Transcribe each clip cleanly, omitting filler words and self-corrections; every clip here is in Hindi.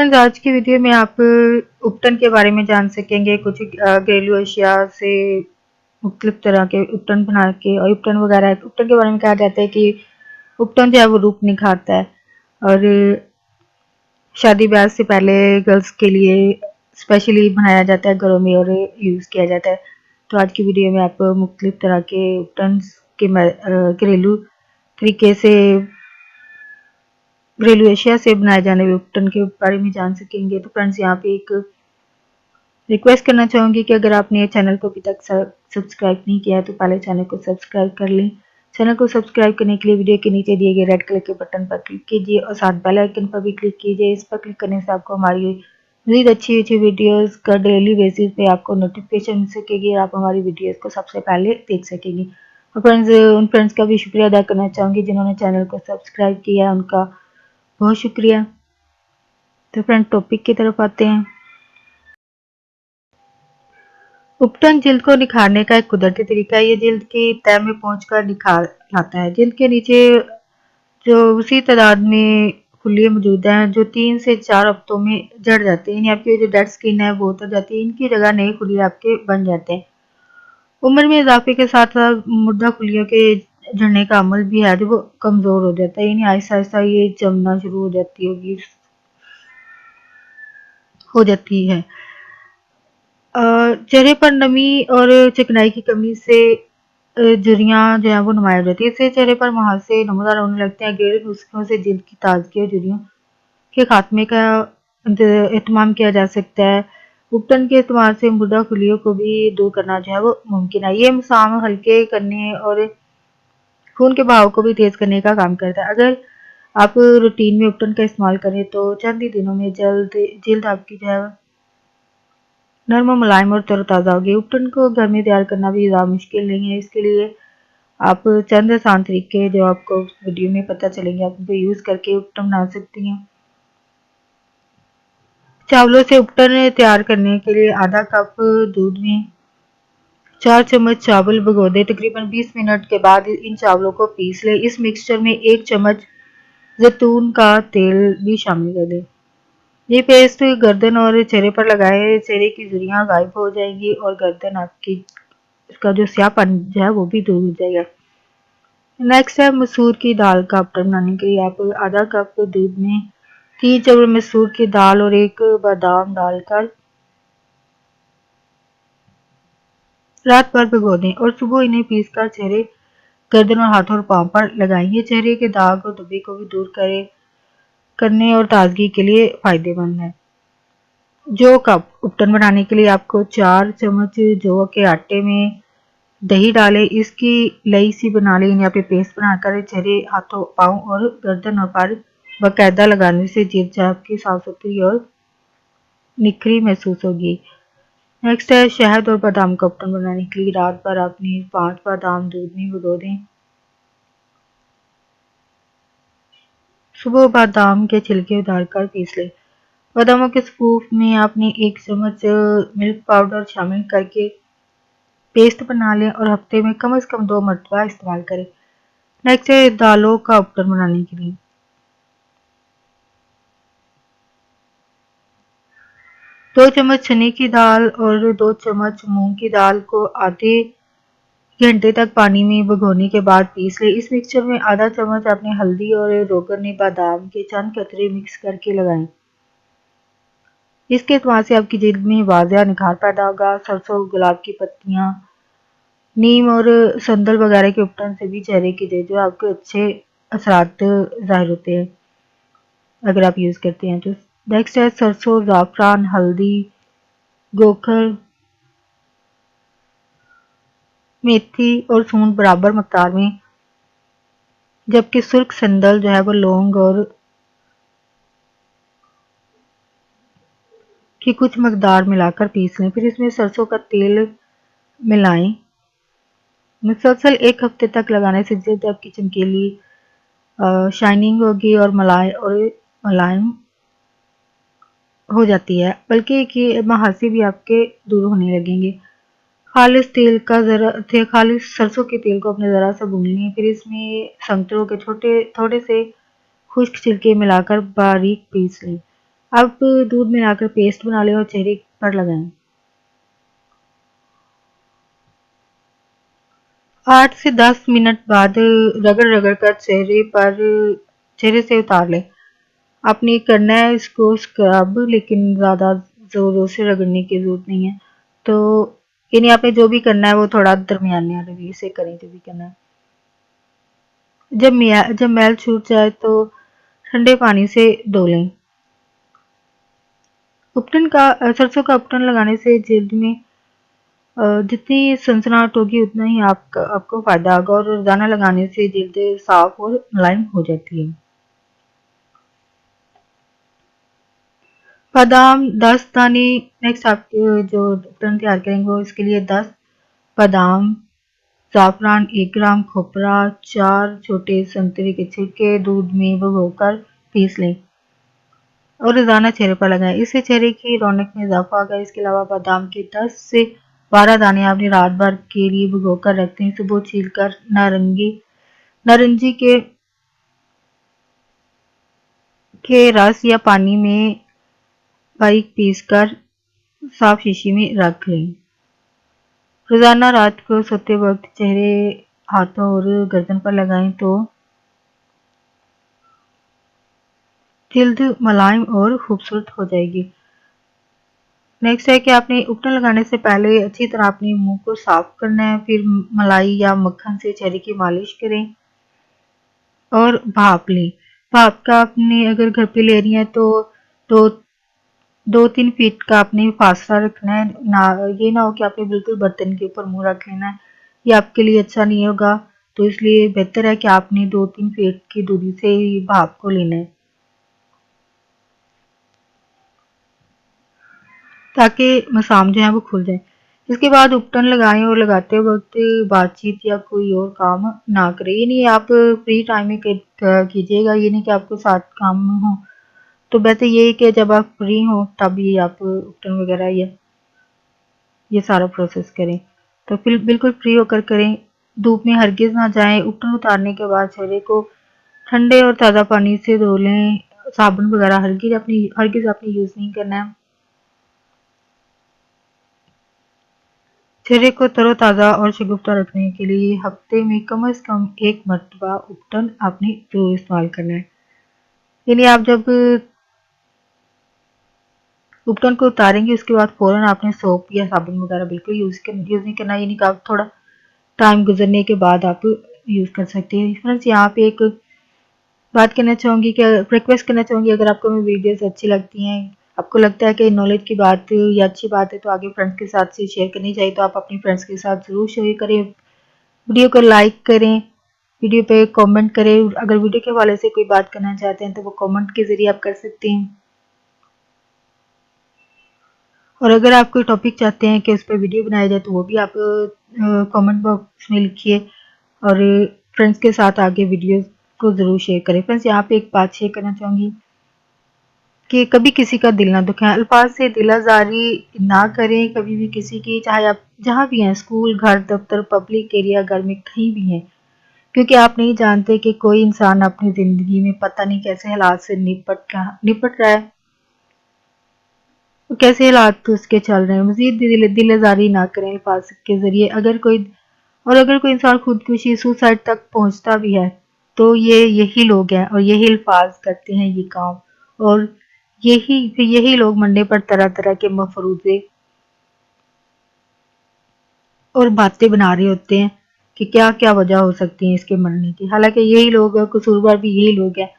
फ्रेंड्स, आज की वीडियो में आप उपटन के बारे में जान सकेंगे। कुछ घरेलू अशिया से मुख्तलिफ तरह के उपटन बना के, और उपटन वगैरह उपटन के बारे में कहा जाता है कि उपटन जो है वो रूप निखारता है और शादी ब्याह से पहले गर्ल्स के लिए स्पेशली बनाया जाता है घरों में और यूज़ किया जाता है। तो आज की वीडियो में आप मुख्तलिफ तरह के उपटन के घरेलू तरीके से घरेलू एशिया से बनाए जाने वाले उपटन के बारे में जान सकेंगे। तो फ्रेंड्स, यहाँ पे एक रिक्वेस्ट करना चाहूँगी कि अगर आपने ये चैनल को अभी तक सब्सक्राइब नहीं किया है तो पहले चैनल को सब्सक्राइब कर लें। चैनल को सब्सक्राइब करने के लिए वीडियो के नीचे दिए गए रेड कलर के बटन पर क्लिक कीजिए और साथ बेल आइकन पर भी क्लिक कीजिए। इस पर क्लिक करने से आपको हमारी मज़ीद अच्छी अच्छी वीडियोज़ का डेली बेसिस पे आपको नोटिफिकेशन मिल सकेगी और आप हमारी वीडियोज़ को सबसे पहले देख सकेंगे। और फ्रेंड्स, उन फ्रेंड्स का भी शुक्रिया अदा करना चाहूँगी जिन्होंने चैनल को सब्सक्राइब किया है, उनका बहुत शुक्रिया। तो फ्रेंड, टॉपिक की तरफ आते हैं। उपटन जिल्द को निखारने का एक कुदरती तरीका है। ये जिल्द की तह में पहुंचकर निखार लाता है। जिल्द के नीचे जो उसी तादाद में खुलिये मौजूद हैं जो 3 से 4 हफ्तों में झड़ जाते हैं, यानी आपकी जो डेड स्किन है वो उतर जाती है। इनकी जगह नए खुलिये आपके बन जाते हैं। उम्र में इजाफे के साथ साथ मुर्दा खुलियों के झड़ने का अमल भी है जो वो कमजोर हो जाता है, यानी आहिस्ता आहिस्ता ये जमना शुरू हो जाती है। चेहरे पर नमी और चिकनाई की कमी से झुर्रियाँ जो है वो नुमाया हो जाती है। इससे चेहरे पर मुहासे नमूदार होने लगते हैं। गैर नुस्खों से जिल्द की ताजगी और झुर्रियों के खात्मे का एहतमाम किया जा सकता है। उपटन के इस्तेमाल से मुर्दा खुलियों को भी दूर करना जो है वो मुमकिन है। ये मसाम हल्के करने और खून के बहाव को भी तेज करने का काम करता है। अगर आप रूटीन में उपटन का इस्तेमाल करें तो चंद ही दिनों में जिल्द आपकी जो है नर्म मुलायम और तरोताज़ा होगी। उपटन को घर में तैयार करना भी ज़्यादा मुश्किल नहीं है। इसके लिए आप चंद आसान तरीके जो आपको वीडियो में पता चलेंगे, आप उनको यूज़ करके उपटन बना सकती हैं। चावलों से उपटन तैयार करने के लिए आधा कप दूध में 4 चम्मच चावल भिगो दें। तकरीबन 20 मिनट के बाद इन चावलों को पीस लें। इस मिक्सचर में 1 चम्मच जैतून का तेल भी शामिल कर दें। ये पेस्ट गर्दन और चेहरे पर लगाए, चेहरे की झुर्रियाँ गायब हो जाएंगी और गर्दन आपकी इसका जो स्याहपन जो है वो भी दूर हो जाएगा। नेक्स्ट है मसूर की दाल का उपटन बनाने के लिए आप आधा कप दूध में 3 चम्मच मसूर की दाल और 1 बादाम डालकर रात भर भिगो दें और सुबह इन्हें पीसकर चेहरे, गर्दन और हाथों और पाँव पर लगाएं। ये चेहरे के दाग और धब्बे को भी दूर करने और ताजगी के लिए फायदेमंद है। जौ का उपटन बनाने के लिए आपको 4 चम्मच जौ के आटे में दही डालें। इसकी लई सी बना लें, यहाँ पे पेस्ट बनाकर चेहरे, हाथों, पाँव और गर्दन और पर बाकायदा लगाने से जिल्द आपकी साफ सुथरी और निखरी महसूस होगी। नेक्स्ट है शहद और बादाम का उपटन बनाने के लिए रात भर आपने 5 बादाम दूध में भिगो दें। सुबह बादाम के छिलके उतारकर पीस लें। बादामों के स्कूप में आपने 1 चम्मच मिल्क पाउडर शामिल करके पेस्ट बना लें और हफ्ते में कम से कम 2 मरतबा इस्तेमाल करें। नेक्स्ट है दालों का उपटन बनाने के लिए 2 चम्मच चने की दाल और 2 चम्मच मूंग की दाल को आधे घंटे तक पानी में भिगोने के बाद पीस लें। इस मिक्सचर में आधा चम्मच आपने हल्दी और रोगन बादाम के चंद कतरे मिक्स करके लगाएं। इसके इस्तेमाल से आपकी जिल्द में वाज़ेह निखार पैदा होगा। सरसों, गुलाब की पत्तियां, नीम और संदल वगैरह के उपटन से भी चेहरे की जो आपके अच्छे असरात ज़ाहिर होते हैं अगर आप यूज़ करते हैं तो। नेक्स्ट है सरसों, ज़ाफ़रान, हल्दी, गोखर, मेथी और सूंठ बराबर मकदार में, जबकि सुर्ख संदल जो है वो लौंग और की कुछ मकदार मिलाकर पीस लें। फिर इसमें सरसों का तेल मिलाएं। मुसलसल 1 हफ्ते तक लगाने से जिल्द आपकी चमकीली शाइनिंग होगी और मुलायम हो जाती है, बल्कि कि महासे भी आपके दूर होने लगेंगे। खालिस सरसों के तेल को अपने ज़रा सा भून लें। फिर इसमें संतरों के थोड़े से खुश्क छिलके मिलाकर बारीक पीस लें। अब दूध मिलाकर पेस्ट बना लें और चेहरे पर लगाएं। 8 से 10 मिनट बाद रगड़ रगड़ कर चेहरे से उतार लें। आपने करना है इसको स्क्रब, लेकिन ज़्यादा ज़ोर से रगड़ने की ज़रूरत नहीं है। तो यानी आपने जो भी करना है वो थोड़ा दरमियाने रवैये से करें जो भी करना है। जब मैल छूट जाए तो ठंडे पानी से धो लें। सरसों का उपटन लगाने से जल्द में जितनी सनसनाहट होगी उतना ही आपको फायदा होगा और रोजाना लगाने से जल्द साफ और मुलायम हो जाती है। बादाम 10 दाने। नेक्स्ट आप जो उपटन तैयार करेंगे वो इसके लिए 10 बादाम, ज़ाफ़रान 1 ग्राम, खोपरा, 4 छोटे संतरे के छिलके दूध में भिगोकर पीस लें और रोजाना चेहरे पर लगाएं। इससे चेहरे की रौनक में इजाफा होगा। इसके अलावा बादाम के 10 से 12 दाने आपने रात भर के लिए भिगोकर रखते हैं। सुबह छीलकर नारंगी के रस या पानी में बारीक पीसकर साफ शीशी में रख लें। रोजाना रात को सोते वक्त चेहरे, हाथों और गर्दन पर लगाएं तो जल्द मुलायम और खूबसूरत हो जाएगी। नेक्स्ट है कि आपने उपटन लगाने से पहले अच्छी तरह अपने मुंह को साफ करना है। फिर मलाई या मक्खन से चेहरे की मालिश करें और भाप लें। भाप का आपने अगर घर पे ले रही है तो दो 2-3 फीट का आपने फासला रखना है। ये ना हो कि आपने बिल्कुल बर्तन के ऊपर मुंह रख लेना है, ये आपके लिए अच्छा नहीं होगा। तो इसलिए बेहतर है कि आपने 2-3 फीट की दूरी से भाप को लेना है ताकि मसाम जो है वो खुल जाए। इसके बाद उपटन लगाएं और लगाते वक्त बातचीत या कोई और काम ना करें। ये नहीं आप फ्री टाइम में कीजिएगा, ये नहीं कि आपको साथ काम हो। तो बेहतर ये है कि जब आप फ्री हो तब ये आप उपटन वगैरह ये सारा प्रोसेस करें। तो फिर बिल्कुल फ्री होकर करें, धूप में हरगिज ना जाएं। उपटन उतारने के बाद चेहरे को ठंडे और ताज़ा पानी से धो लें। साबुन वगैरह हरगिज आपने यूज़ नहीं करना है। चेहरे को तरोताज़ा और शगुफ्ता रखने के लिए हफ्ते में कम से कम 1 मरतबा उपटन आपने ज़रूर इस्तेमाल करना है। यानी आप जब उपटन को उतारेंगे उसके बाद फ़ौरन आपने सोप या साबुन वगैरह बिल्कुल यूज़ नहीं करना। यानी कि आप थोड़ा टाइम गुजरने के बाद आप यूज़ कर सकते हैं। फ्रेंड्स, यहाँ पे एक बात कहना चाहूँगी कि रिक्वेस्ट करना चाहूँगी, अगर आपको मेरी वीडियोस अच्छी लगती हैं, आपको लगता है कि नॉलेज की बात या अच्छी बात है तो आगे फ्रेंड्स के साथ से शेयर करनी चाहिए, तो आप अपने फ्रेंड्स के साथ ज़रूर शेयर करें। वीडियो को लाइक करें, वीडियो पे कमेंट करें। अगर वीडियो के हवाले से कोई बात करना चाहते हैं तो वो कमेंट के ज़रिए आप कर सकते हैं। और अगर आप कोई टॉपिक चाहते हैं कि उस पर वीडियो बनाया जाए तो वो भी आप कमेंट बॉक्स में लिखिए और फ्रेंड्स के साथ आगे वीडियो को ज़रूर शेयर करें। फ्रेंड्स, यहाँ पे एक बात शेयर करना चाहूँगी कि कभी किसी का दिल ना दुखाएं, अल्फाज से दिल आज़ारी ना करें कभी भी किसी की, चाहे आप जहाँ भी हैं, स्कूल, घर, दफ्तर, पब्लिक एरिया, घर में कहीं भी हैं, क्योंकि आप नहीं जानते कि कोई इंसान अपनी ज़िंदगी में पता नहीं कैसे हालात से निपट रहा है, कैसे हालात उसके चल रहे हैं। मज़ीद दिल आज़ारी ना करें अल्फाज के ज़रिए। अगर कोई इंसान खुदकुशी, सुसाइड तक पहुँचता भी है तो ये यही लोग हैं और यही अल्फाज करते हैं ये काम, और यही लोग मंडे पर तरह-तरह के मफरूज़े और बातें बना रहे होते हैं कि क्या-क्या वजह हो सकती है इसके मरने की। हालाँकि यही लोग, कसूरवार भी यही लोग हैं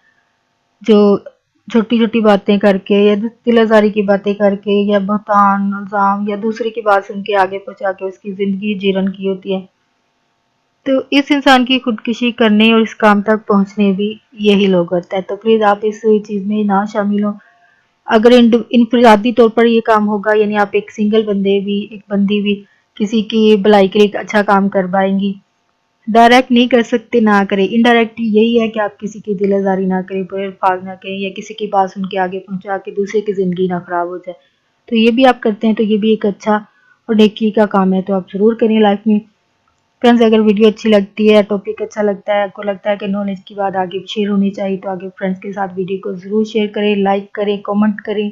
जो छोटी-छोटी बातें करके या दिल आज़ारी की बातें करके या बहतान, इल्ज़ाम या दूसरे की बात सुन के आगे पहुँचा के उसकी ज़िंदगी जीरन की होती है। तो इस इंसान की खुदकुशी करने और इस काम तक पहुँचने भी यही लोग करते हैं। तो प्लीज़ आप इस चीज़ में ना शामिल हों। अगर इनफरादी तौर पर ये काम होगा, यानी आप एक बंदी भी किसी की भलाई के लिए एक अच्छा काम कर पाएंगी। डायरेक्ट नहीं कर सकते, ना करें। इनडायरेक्ट यही है कि आप किसी की दिल आज़ारी ना करें, बुरे अल्फाज ना करें या किसी की बात सुन के आगे पहुंचा के दूसरे की ज़िंदगी ना ख़राब हो जाए। तो ये भी आप करते हैं तो ये भी एक अच्छा और नेकी का काम है, तो आप ज़रूर करें लाइफ में। फ्रेंड्स, अगर वीडियो अच्छी लगती है, टॉपिक अच्छा लगता है, आपको लगता है कि नॉलेज की बात आगे शेयर होनी चाहिए, तो आगे फ्रेंड्स के साथ वीडियो को ज़रूर शेयर करें, लाइक करें, कमेंट करें